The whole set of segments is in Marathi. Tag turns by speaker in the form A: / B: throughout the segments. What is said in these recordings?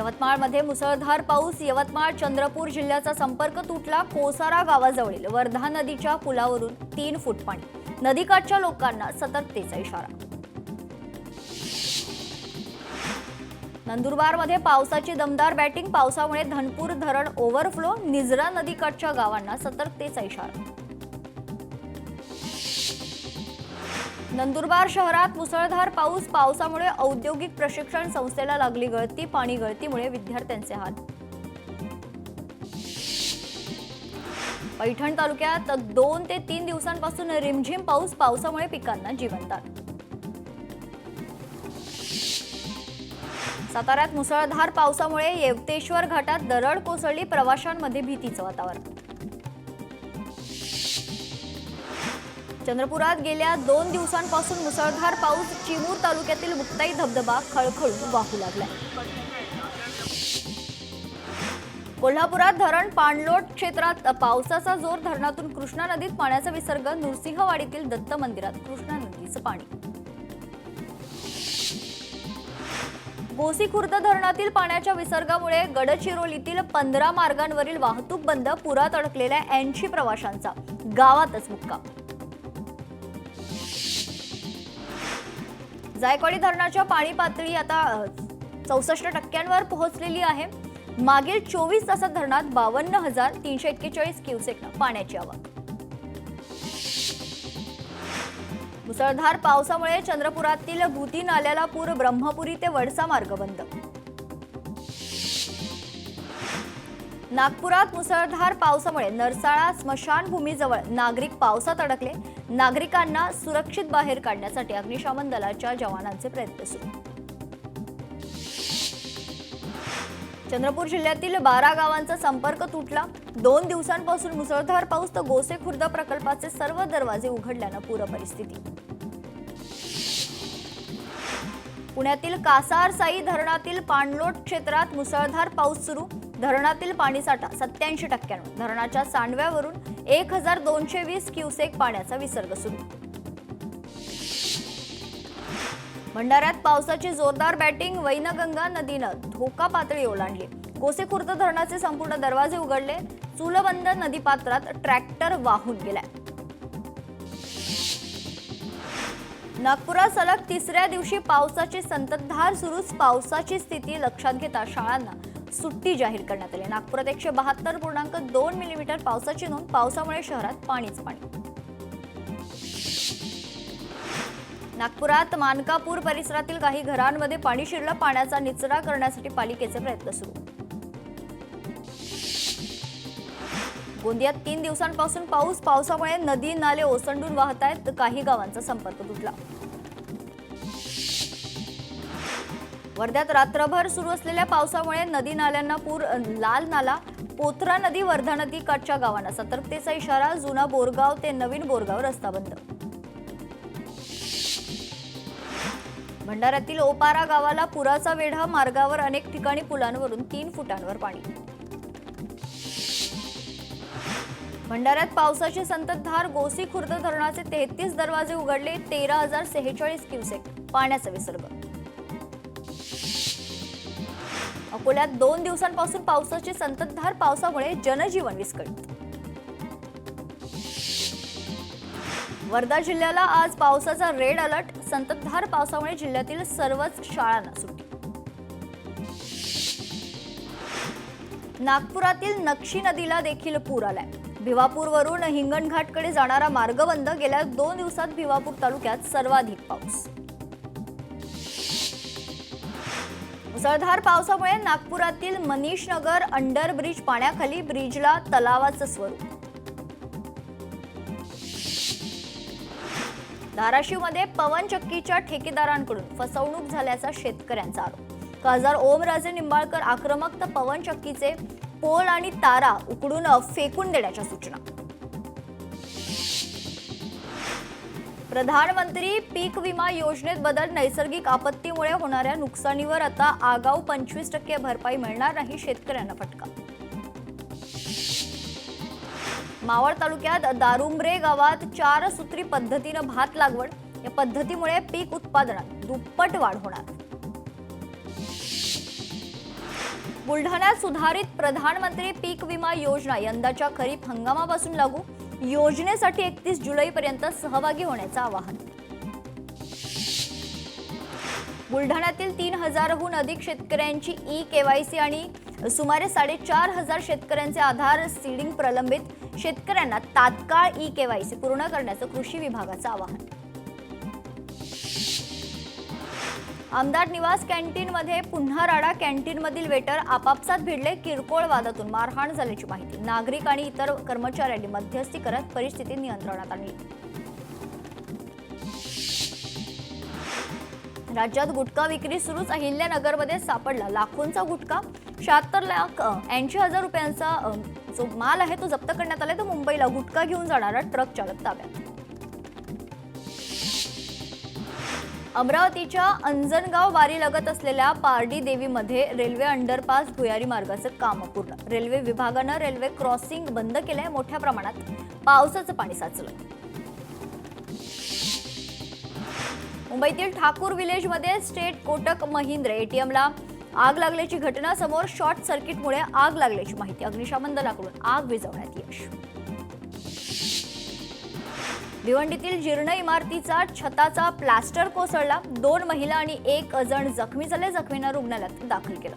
A: यवतमाळमध्ये मुसळधार पाऊस. यवतमाळ चंद्रपूर जिल्ह्याचा संपर्क तुटला. कोसारा गावाजवळील वर्धा नदीच्या पुलावरून 3 फूट पाणी. नदीकाठच्या लोकांना सतर्कतेचा इशारा. नंदुरबारमध्ये पावसाची दमदार बॅटिंग. पावसामुळे धनपूर धरण ओव्हरफ्लो. निजरा नदीकाठच्या गावांना सतर्कतेचा इशारा. नंदुरबार शहरात मुसळधार पाऊस. पावसामुळे औद्योगिक प्रशिक्षण संस्थेला लागली गळती. पाणी गळतीमुळे विद्यार्थ्यांचे हाल. पैठण तालुक्यात 2 ते 3 दिवसांपासून रिमझिम पाऊस. पावसामुळे पिकांना जीवनदान. साताऱ्यात मुसळधार पावसामुळे येवतेश्वर घाटात दरड कोसळली. प्रवाशांमध्ये भीतीचं वातावरण. चंद्रपुरात गेल्या 2 दिवसांपासून मुसळधार पाऊस. चिमूर तालुक्यातील मुक्ताई धबधबा खळखळून वाहू लागला. कोल्हापुरात धरण पाणलोट. क्षेत्रात पावसाचा जोर. धरणातून कृष्णा नदीत पाण्याचा विसर्ग. नृसिंहवाडीतील दत्त मंदिरात कृष्णा नदीचं पाणी. गोसीखुर्द धरणातील पाण्याच्या विसर्गामुळे गडचिरोलीतील 15 मार्गांवरील वाहतूक बंद. पुरात अडकलेल्या 80 प्रवाशांचा गावातच मुक्काम. जायकवाडी धरणाच्या पाणी पातळी आता 64% पोहोचलेली आहे. मागील 24 तासात धरणात 52,341 क्युसेक पाण्याची आवक. मुसळधार पावसामुळे चंद्रपुरातील भूती नाल्याला पूर. ब्रह्मपुरी ते वडसा मार्ग बंद. नागपुरात मुसळधार पावसामुळे नरसाळा स्मशानभूमीजवळ नागरिक पावसात अडकले. नागरिकांना सुरक्षित बाहेर काढण्यासाठी अग्निशमन दलाच्या जवानांचे प्रयत्न सुरू. चंद्रपूर जिल्ह्यातील 12 गावांचा संपर्क तुटला. 2 दिवसांपासून मुसळधार पाऊस. तर गोसेखुर्द प्रकल्पाचे सर्व दरवाजे उघडल्यानं पूर परिस्थिती. पुण्यातील कासारसाई धरणातील पाणलोट क्षेत्रात मुसळधार पाऊस सुरू. धरणातील पाणीसाठा 87%. धरणाच्या सांडव्यावरून 1220 क्युसेक पाण्याचा विसर्ग सुरू. भंडाऱ्यात पावसाची जोरदार बॅटिंग. वैनगंगा नदीनं धोका पातळी ओलांडली. गोसेखुर्द धरणाचे संपूर्ण दरवाजे उघडले. चुलबंद नदीपात्रात ट्रॅक्टर वाहून गेलाय. नागपुरात सलग 3ऱ्या दिवशी पावसाची संततधार सुरूच. पावसाची स्थिती लक्षात घेता शाळांना सुट्टी जाहीर करण्यात आली. नागपुरात 172.2 मिलीमीटर पावसाची नोंद. पावसामुळे शहरात पाणीच पाणी. नागपुरात मानकापूर परिसरातील काही घरांमध्ये पाणी शिरलं. पाण्याचा निचरा करण्यासाठी पालिकेचे प्रयत्न सुरू. गोंदियात 3 दिवसांपासून पाऊस. पावसामुळे नदी नाले ओसंडून वाहत आहेत. काही गावांचा संपर्क तुटला. वर्ध्यात रात्रभर सुरू असलेल्या पावसामुळे नदी नाल्यांना पूर. लाल नाला, पोथरा नदी, वर्धा नदी काठच्या गावांना सतर्कतेचा इशारा. जुना बोरगाव ते नवीन बोरगाव रस्ता बंद. भंडाऱ्यातील ओपारा गावाला पुराचा वेढा. मार्गावर अनेक ठिकाणी पुलांवरून 3 फुटांवर पाणी. भंडाऱ्यात पावसाची संततधार. गोसीखुर्द धरणाचे 33 दरवाजे उघडले. 13,046 क्युसेक पाण्याचा विसर्ग. अकोल्यात 2 दिवसांपासून पावसाची संततधार. पावसामुळे जनजीवन विस्कळीत. वर्धा जिल्ह्याला आज पावसाचा रेड अलर्ट. संततधार पावसामुळे जिल्ह्यातील सर्वच शाळांना सुट्टी. नागपुरातील नक्षी नदीला देखील पूर आलाय. भिवापूरवरून हिंगणघाटकडे जाणारा मार्ग बंद. गेल्या 2 दिवसात भिवापूर तालुक्यात सर्वाधिक पाऊस. मुसळधार पावसामुळे नागपुरातील मनीषनगर अंडरब्रिज पाण्याखाली. ब्रिजला तलावाचं स्वरूप. धाराशिवमध्ये पवनचक्कीच्या ठेकेदारांकडून फसवणूक झाल्याचा शेतकऱ्यांचा आरोप. खासदार ओमराजे निंबाळकर आक्रमक. तर पवनचक्कीचे पोल आणि तारा उकडून फेकून देण्याच्या सूचना. प्रधानमंत्री पीक विमा योजनेत बदल. नैसर्गिक आपत्तीमुळे होणाऱ्या नुकसानीवर आता आगाऊ 25% भरपाई मिळणार नाही. शेतकऱ्यांना फटका. मावळ तालुक्यात दारुंब्रे गावात 4 सूत्री पद्धतीनं भात लागवड. या पद्धतीमुळे पीक उत्पादनात दुप्पट वाढ होणार. बुलढाण्यात सुधारित प्रधानमंत्री पीक विमा योजना यंदाच्या खरीप हंगामापासून लागू. योजनेसाठी 31 जुलैपर्यंत सहभागी होण्याचं आवाहन. बुलढाण्यातील 3000हून अधिक शेतकऱ्यांची ई-केवायसी आणि सुमारे 4500 शेतकऱ्यांचे आधार सीडिंग प्रलंबित. शेतकऱ्यांना तात्काळ ई-केवायसी पूर्ण करण्याचं कृषी विभागाचं आवाहन. आमदार निवास कॅन्टीनमध्ये पुन्हा राडा. कॅन्टीनमधील वेटर आपापसात भिडले. किरकोळ वादातून मारहाण झाल्याची माहिती. नागरिक आणि इतर कर्मचाऱ्यांनी मध्यस्थी करत परिस्थिती नियंत्रणात आणली. राज्यात गुटखा विक्री सुरूच. अहिल्यानगरमध्ये सापडला लाखोंचा गुटखा. 76,80,000 रुपयांचा जो माल आहे तो जप्त करण्यात आलाय. तर मुंबईला गुटखा घेऊन जाणारा ट्रक चालक ताब्यात. अमरावतीच्या अंजनगाव वारी लगत असलेल्या पारडी देवीमध्ये रेल्वे अंडरपास भुयारी मार्गाचं काम पूर्ण. रेल्वे विभागानं रेल्वे क्रॉसिंग बंद केलंय. मोठ्या प्रमाणात पावसाचं पाणी साचलंय. मुंबईतील ठाकूर विलेजमध्ये स्टेट कोटक महिंद्रा एटीएमला आग लागल्याची घटना समोर. शॉर्ट सर्किटमुळे आग लागल्याची माहिती. अग्निशमन दलाकडून आग विझवण्यात यश. भिवंडीतील जीर्ण इमारतीचा छताचा प्लास्टर कोसळला. 2 महिला आणि 1 जण जखमी झाले. जखमींना रुग्णालयात दाखल केलं.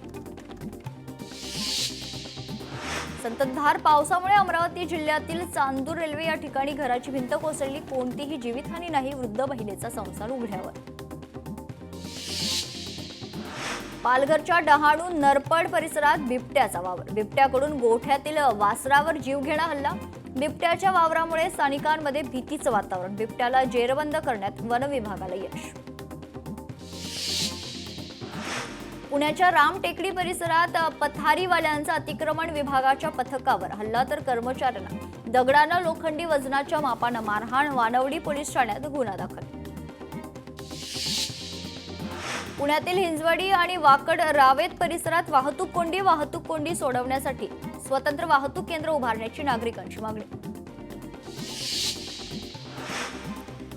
A: संततधार पावसामुळे अमरावती जिल्ह्यातील चांदूर रेल्वे या ठिकाणी घराची भिंत कोसळली. कोणतीही जीवितहानी नाही. वृद्ध महिलेचा संसार उघड्यावर. पालघरच्या डहाणू नरपड परिसरात बिबट्याचा वावर. बिबट्याकडून गोठ्यातील वासरावर जीवघेणा हल्ला. बिबट्याच्या वावरामुळे स्थानिकांमध्ये भीतीचं वातावरण. बिबट्याला जेरबंद करण्यात वन विभागाला यश. पुण्याच्या रामटेकडी परिसरात पथारीवाल्यांचा अतिक्रमण विभागाच्या पथकावर हल्ला. तर कर्मचाऱ्यांना दगडानं लोखंडी वजनाच्या मापानं मारहाण. वानवडी पोलीस ठाण्यात गुन्हा दाखल. पुण्यातील हिंजवडी आणि वाकड रावेत परिसरात वाहतूक कोंडी सोडवण्यासाठी स्वतंत्र वाहतूक केंद्र उभारण्याची नागरिकांची मागणी.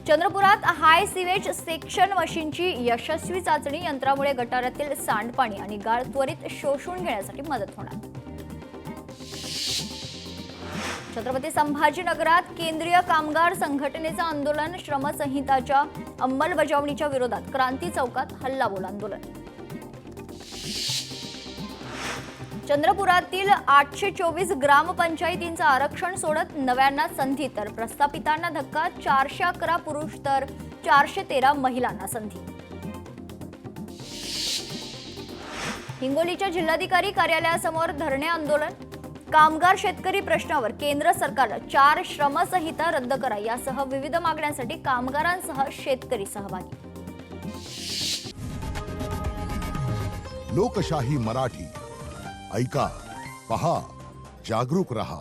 A: चंद्रपुरात हाय सिवेज सेक्शन मशीनची यशस्वी चाचणी. यंत्रामुळे गटारातील सांडपाणी आणि गाळ त्वरित शोषून घेण्यासाठी मदत होणार. छत्रपती संभाजीनगरात केंद्रीय कामगार संघटनेचं आंदोलन. श्रमसंहिताच्या अंमलबजावणीच्या विरोधात क्रांती चौकात हल्लाबोल आंदोलन. चंद्रपुरातील 824 ग्रामपंचायतींचं आरक्षण सोडत नव्यांना संधी. तर प्रस्थापितांना धक्का. 411 पुरुष तर 413 महिलांना संधी. हिंगोलीच्या जिल्हाधिकारी कार्यालयासमोर धरणे आंदोलन. कामगार शेतकरी प्रश्नावर केंद्र सरकारनं 4 श्रमसंहिता रद्द करा यासह विविध मागण्यांसाठी कामगारांसह शेतकरी सहभागी.
B: लोकशाही मराठी ऐका, पहा, जागरूक रहा.